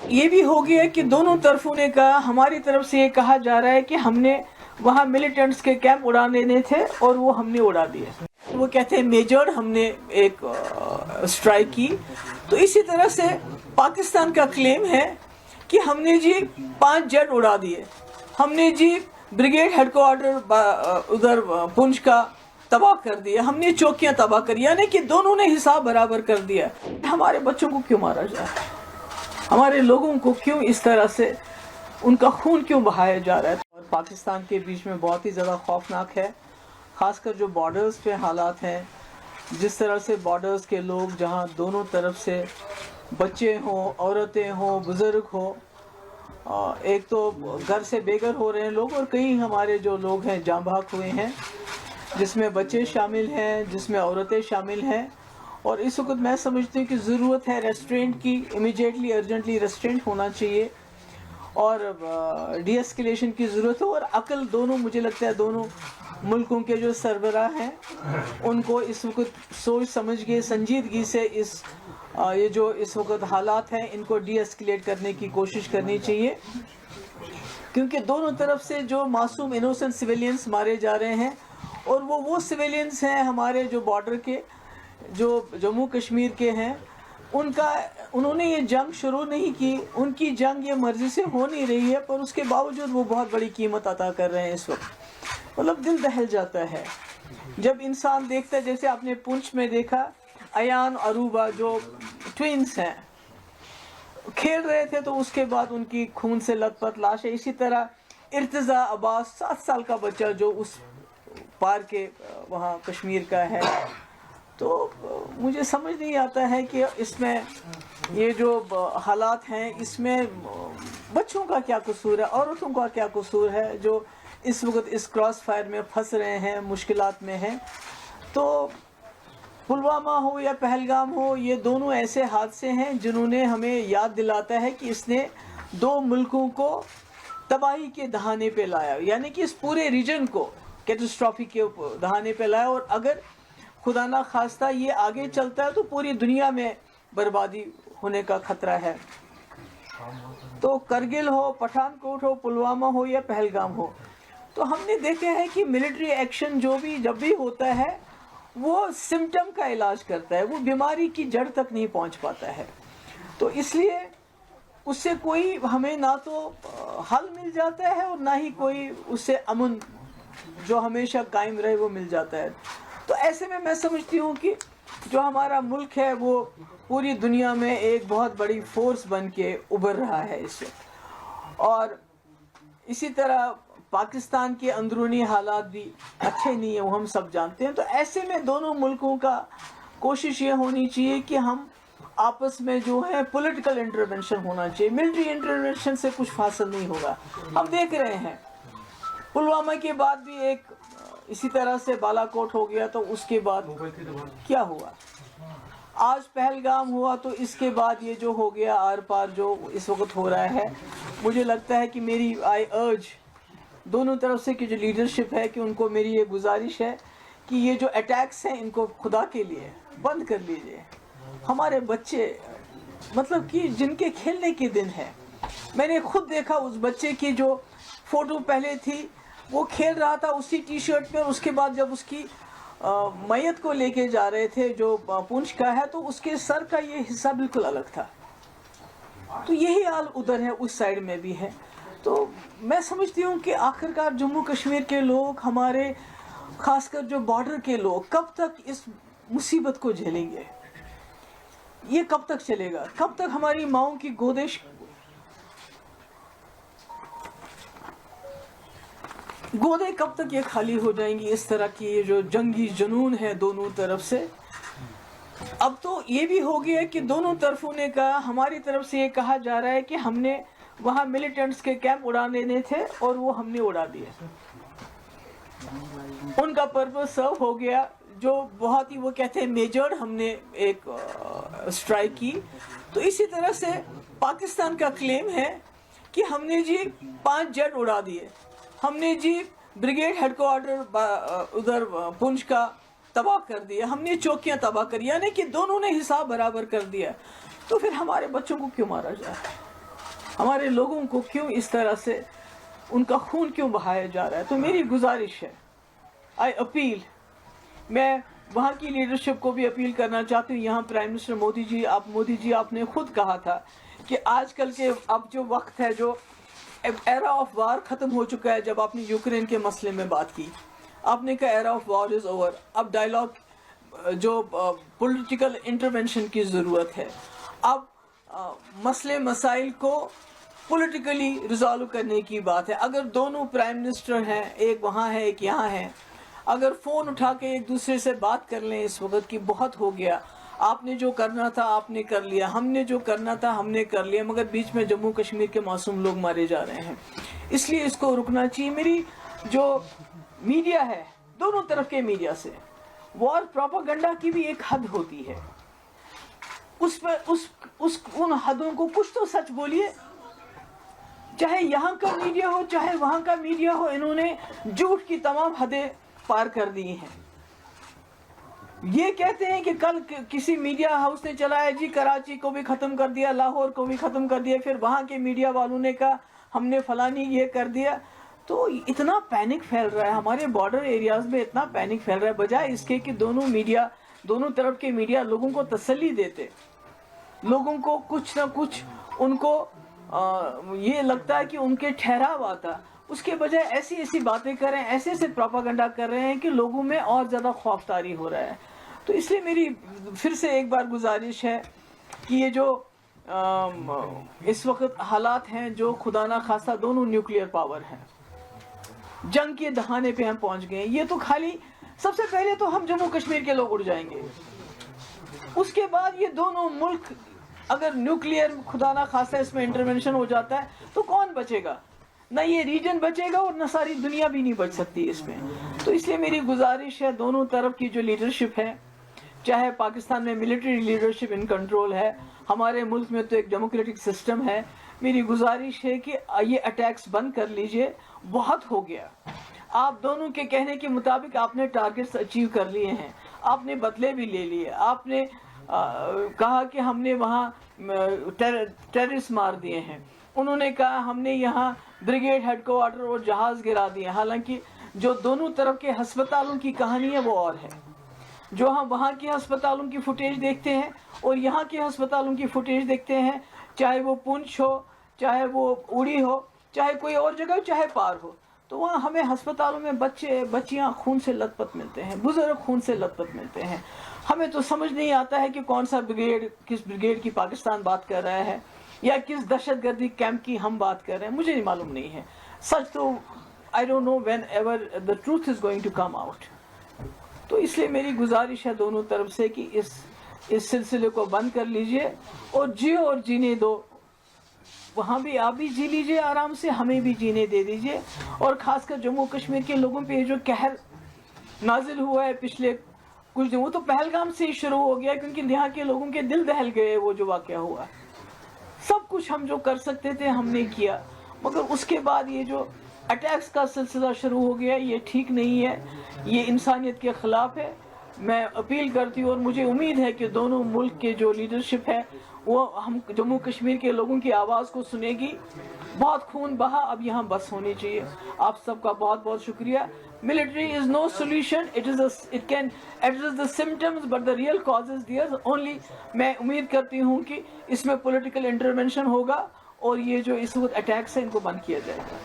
یہ بھی ہو گیا کہ دونوں طرفوں نے کہا, ہماری طرف سے یہ کہا جا رہا ہے کہ ہم نے وہاں ملیٹنٹس کے کیمپ اڑانے دینے تھے اور وہ ہم نے اڑا دیے. وہ کہتے ہیں میجر ہم نے ایک اسٹرائک کی. تو اسی طرح سے پاکستان کا کلیم ہے کہ ہم نے جی 5 جیٹ اڑا دیے, ہم نے جی بریگیڈ ہیڈ کوارٹر ادھر پنچ کا تباہ کر دیا, ہم نے چوکیاں تباہ کر, یعنی کہ دونوں نے حساب برابر کر دیا. ہمارے بچوں کو کیوں مارا جا رہا ہے, ہمارے لوگوں کو کیوں اس طرح سے ان کا خون کیوں بہایا جا رہا ہے. اور پاکستان کے بیچ میں بہت ہی زیادہ خوفناک ہے, خاص کر جو بارڈرز پہ حالات ہیں, جس طرح سے بارڈرز کے لوگ جہاں دونوں طرف سے بچے ہوں, عورتیں ہوں, بزرگ ہوں, ایک تو گھر سے بے گھر ہو رہے ہیں لوگ, اور کئی ہمارے جو لوگ ہیں جاں بحق ہوئے ہیں, جس میں بچے شامل ہیں, جس میں عورتیں شامل ہیں. اور اس وقت میں سمجھتی ہوں کہ ضرورت ہے ریسٹرینٹ کی, امیڈیٹلی ارجنٹلی ریسٹرینٹ ہونا چاہیے, اور ڈی ایسکیلیشن کی ضرورت ہے. اور عقل دونوں, مجھے لگتا ہے دونوں ملکوں کے جو سربراہ ہیں ان کو اس وقت سوچ سمجھ کے سنجیدگی سے یہ جو اس وقت حالات ہیں ان کو ڈی ایسکیلیٹ کرنے کی کوشش کرنی چاہیے, کیونکہ دونوں طرف سے جو معصوم انوسنٹ سویلینز مارے جا رہے ہیں, اور وہ سویلینز ہیں ہمارے جو بارڈر کے, جو جموں کشمیر کے ہیں, انہوں نے یہ جنگ شروع نہیں کی, ان کی جنگ یہ مرضی سے ہو نہیں رہی ہے, پر اس کے باوجود وہ بہت بڑی قیمت عطا کر رہے ہیں اس وقت. مطلب دل دہل جاتا ہے جب انسان دیکھتا ہے, جیسے آپ نے پنچ میں دیکھا ایان عروبہ جو ٹوینز ہیں کھیل رہے تھے, تو اس کے بعد ان کی خون سے لت پت لاش ہے. اسی طرح ارتضیٰ عباس 7 سال کا بچہ جو اس پار کے وہاں کشمیر کا ہے. تو مجھے سمجھ نہیں آتا ہے کہ اس میں یہ جو حالات ہیں اس میں بچوں کا کیا قصور ہے, عورتوں کا کیا قصور ہے, جو اس وقت اس کراس فائر میں پھنس رہے ہیں, مشکلات میں ہیں. تو پلوامہ ہو یا پہلگام ہو, یہ دونوں ایسے حادثے ہیں جنہوں نے ہمیں یاد دلاتا ہے کہ اس نے 2 ملکوں کو تباہی کے دہانے پہ لایا, یعنی کہ اس پورے ریجن کو کیٹاسٹرافی کے دہانے پہ لایا. اور اگر خدا نہ خواستہ یہ آگے چلتا ہے تو پوری دنیا میں بربادی ہونے کا خطرہ ہے. تو کرگل ہو, پٹھان کوٹ ہو, پلوامہ ہو یا پہلگام ہو, تو ہم نے دیکھا ہے کہ ملٹری ایکشن جب بھی ہوتا ہے وہ سمٹم کا علاج کرتا ہے, وہ بیماری کی جڑ تک نہیں پہنچ پاتا ہے. تو اس لیے اس سے کوئی ہمیں نہ تو حل مل جاتا ہے اور نہ ہی کوئی اس سے امن جو ہمیشہ قائم رہے وہ مل جاتا ہے. تو ایسے میں سمجھتی ہوں کہ جو ہمارا ملک ہے وہ پوری دنیا میں ایک بہت بڑی فورس بن کے ابھر رہا ہے اس وقت. اور اسی طرح پاکستان کے اندرونی حالات بھی اچھے نہیں ہیں, وہ ہم سب جانتے ہیں. تو ایسے میں دونوں ملکوں کا کوشش یہ ہونی چاہیے کہ ہم آپس میں جو ہے پولیٹیکل انٹرونشن ہونا چاہیے, ملٹری انٹرونشن سے کچھ حاصل نہیں ہوگا. ہم دیکھ رہے ہیں پلوامہ کے بعد بھی ایک اسی طرح سے بالا کوٹ ہو گیا, تو اس کے بعد کیا ہوا, آج پہلگام ہوا, تو اس کے بعد یہ جو ہو گیا آر پار جو اس وقت ہو رہا ہے. مجھے لگتا ہے کہ میری آئی ارج دونوں طرف سے کہ جو لیڈرشپ ہے کہ ان کو میری یہ گزارش ہے کہ یہ جو اٹیکس ہیں ان کو خدا کے لیے بند کر لیجئے. ہمارے بچے مطلب کہ جن کے کھیلنے کے دن ہے, میں نے خود دیکھا اس بچے کی جو فوٹو پہلے تھی, وہ کھیل رہا تھا اسی ٹی شرٹ میں, اس کے بعد جب اس کی میت کو لے کے جا رہے تھے جو پونچھ کا ہے, تو اس کے سر کا یہ حصہ بالکل الگ تھا. تو یہی حال ادھر ہے, اس سائڈ میں بھی ہے. تو میں سمجھتی ہوں کہ آخرکار جموں کشمیر کے لوگ, ہمارے خاص کر جو بارڈر کے لوگ, کب تک اس مصیبت کو جھیلیں گے, یہ کب تک چلے گا, کب تک ہماری ماؤں کی گودیں کب تک یہ خالی ہو جائیں گی. اس طرح کی یہ جو جنگی جنون ہے دونوں طرف سے. اب تو یہ بھی ہو گیا کہ دونوں طرفوں نے کہا, ہماری طرف سے یہ کہا جا رہا ہے کہ ہم نے وہاں ملیٹنٹس کے کیمپ اڑانے دینے تھے اور وہ ہم نے اڑا دیے. ان کا پرپس سرو ہو گیا, جو بہت ہی وہ کہتے ہیں میجر ہم نے ایک اسٹرائک کی. تو اسی طرح سے پاکستان کا کلیم ہے کہ ہم نے جی 5 جیٹ اڑا دیے, ہم نے جی بریگیڈ ہیڈ کوارٹر ادھر پنچ کا تباہ کر دیا, ہم نے چوکیاں تباہ کر, یعنی کہ دونوں نے حساب برابر کر دیا. تو پھر ہمارے بچوں کو کیوں مارا جا رہا ہے, ہمارے لوگوں کو کیوں اس طرح سے ان کا خون کیوں بہایا جا رہا ہے. تو میری گزارش ہے, آئی اپیل, میں وہاں کی لیڈرشپ کو بھی اپیل کرنا چاہتی ہوں. یہاں پرائم منسٹر مودی جی آپ نے خود کہا تھا کہ آج کل کے اب جو وقت ہے, جو ایرا آف وار ختم ہو چکا ہے. جب آپ نے یوکرین کے مسئلے میں بات کی, آپ نے کہا era of war is over, اب ڈائلاگ جو پولیٹیکل انٹرونشن کی ضرورت ہے. اب مسئلے مسائل کو پولیٹیکلی ریزالو کرنے کی بات ہے. اگر دونوں پرائم منسٹر ہیں, ایک وہاں ہے ایک یہاں ہے, اگر فون اٹھا کے ایک دوسرے سے بات کر لیں اس وقت کی بہت ہو گیا. آپ نے جو کرنا تھا آپ نے کر لیا, ہم نے جو کرنا تھا ہم نے کر لیا, مگر بیچ میں جموں کشمیر کے معصوم لوگ مارے جا رہے ہیں. اس لیے اس کو رکنا چاہیے. میری جو میڈیا ہے, دونوں طرف کے میڈیا سے وار پروپیگنڈا کی بھی ایک حد ہوتی ہے. اس پر ان حدوں کو کچھ تو سچ بولیے. چاہے یہاں کا میڈیا ہو چاہے وہاں کا میڈیا ہو, انہوں نے جھوٹ کی تمام حدیں پار کر دی ہیں. یہ کہتے ہیں کہ کل کسی میڈیا ہاؤس نے چلایا جی کراچی کو بھی ختم کر دیا, لاہور کو بھی ختم کر دیا, پھر وہاں کے میڈیا والوں نے کہا ہم نے فلانی یہ کر دیا. تو اتنا پینک پھیل رہا ہے ہمارے بارڈر ایریاز میں, اتنا پینک پھیل رہا ہے, بجائے اس کے کہ دونوں طرف کے میڈیا لوگوں کو تسلی دیتے, لوگوں کو کچھ نہ کچھ ان کو یہ لگتا ہے کہ ان کے ٹھہراو آتا, اس کے بجائے ایسی باتیں کر رہے ہیں, ایسے پروپیگنڈا کر رہے ہیں کہ لوگوں میں اور زیادہ خوف طاری ہو رہا ہے. تو اس لیے میری پھر سے ایک بار گزارش ہے کہ یہ جو اس وقت حالات ہیں, جو خدا نہ خواستہ دونوں نیوکلیئر پاور ہیں, جنگ کے دہانے پہ ہم پہنچ گئے. یہ تو خالی سب سے پہلے تو ہم جموں کشمیر کے لوگ اڑ جائیں گے, اس کے بعد یہ دونوں ملک اگر نیوکلیئر خدا نہ خواستہ اس میں انٹرونشن ہو جاتا ہے تو کون بچے گا؟ نہ یہ ریجن بچے گا اور نہ ساری دنیا بھی نہیں بچ سکتی اس میں. تو اس لیے میری گزارش ہے, دونوں طرف کی جو لیڈرشپ ہے, چاہے پاکستان میں ملٹری لیڈرشپ ان کنٹرول ہے, ہمارے ملک میں تو ایک ڈیموکریٹک سسٹم ہے, میری گزارش ہے کہ یہ اٹیکس بند کر لیجئے, بہت ہو گیا. آپ دونوں کے کہنے کے مطابق آپ نے ٹارگٹس اچیو کر لیے ہیں, آپ نے بدلے بھی لے لیے, آپ نے کہا کہ ہم نے وہاں ٹیررسٹ مار دیے ہیں, انہوں نے کہا ہم نے یہاں بریگیڈ ہیڈ کوارٹر اور جہاز گرا دیے. حالانکہ جو دونوں طرف کے ہسپتالوں کی کہانی ہے وہ اور ہے. جو ہم وہاں کے ہسپتالوں کی فوٹیج دیکھتے ہیں اور یہاں کے ہسپتالوں کی فوٹیج دیکھتے ہیں, چاہے وہ پونچھ ہو, چاہے وہ اڑی ہو, چاہے کوئی اور جگہ ہو, چاہے پار ہو, تو وہاں ہمیں ہسپتالوں میں بچیاں خون سے لت پت ملتے ہیں, بزرگ خون سے لت پت ملتے ہیں. ہمیں تو سمجھ نہیں آتا ہے کہ کون سا بریگیڈ کس بریگیڈ کی پاکستان بات کر رہا ہے یا کس دہشت گردی کیمپ کی ہم بات کر رہے ہیں. مجھے نہیں معلوم نہیں ہے سچ تو. I don't know whenever the truth is going to come out. تو اس لیے میری گزارش ہے دونوں طرف سے کہ اس سلسلے کو بند کر لیجئے اور جیو اور جینے دو. وہاں بھی آپ بھی جی لیجئے آرام سے, ہمیں بھی جینے دے دیجئے. اور خاص کر جموں کشمیر کے لوگوں پہ جو قہر نازل ہوا ہے پچھلے کچھ دن, وہ تو پہلگام سے ہی شروع ہو گیا, کیونکہ یہاں کے لوگوں کے دل دہل گئے. وہ جو واقعہ ہوا, سب کچھ ہم جو کر سکتے تھے ہم نے کیا, مگر اس کے بعد یہ جو اٹیکس کا سلسلہ شروع ہو گیا, یہ ٹھیک نہیں ہے, یہ انسانیت کے خلاف ہے. میں اپیل کرتی ہوں اور مجھے امید ہے کہ دونوں ملک کے جو لیڈرشپ ہے وہ ہم جموں کشمیر کے لوگوں کی آواز کو سنے گی. بہت خون بہا, اب یہاں بس ہونی چاہیے. آپ سب کا بہت بہت شکریہ. Military is no solution. It can address the symptoms, but the real cause is there. Only میں امید کرتی ہوں کہ اس میں پولیٹیکل انٹرونشن ہوگا اور یہ جو اس وقت اٹیکس ہیں ان کو بند کیا جائے گا.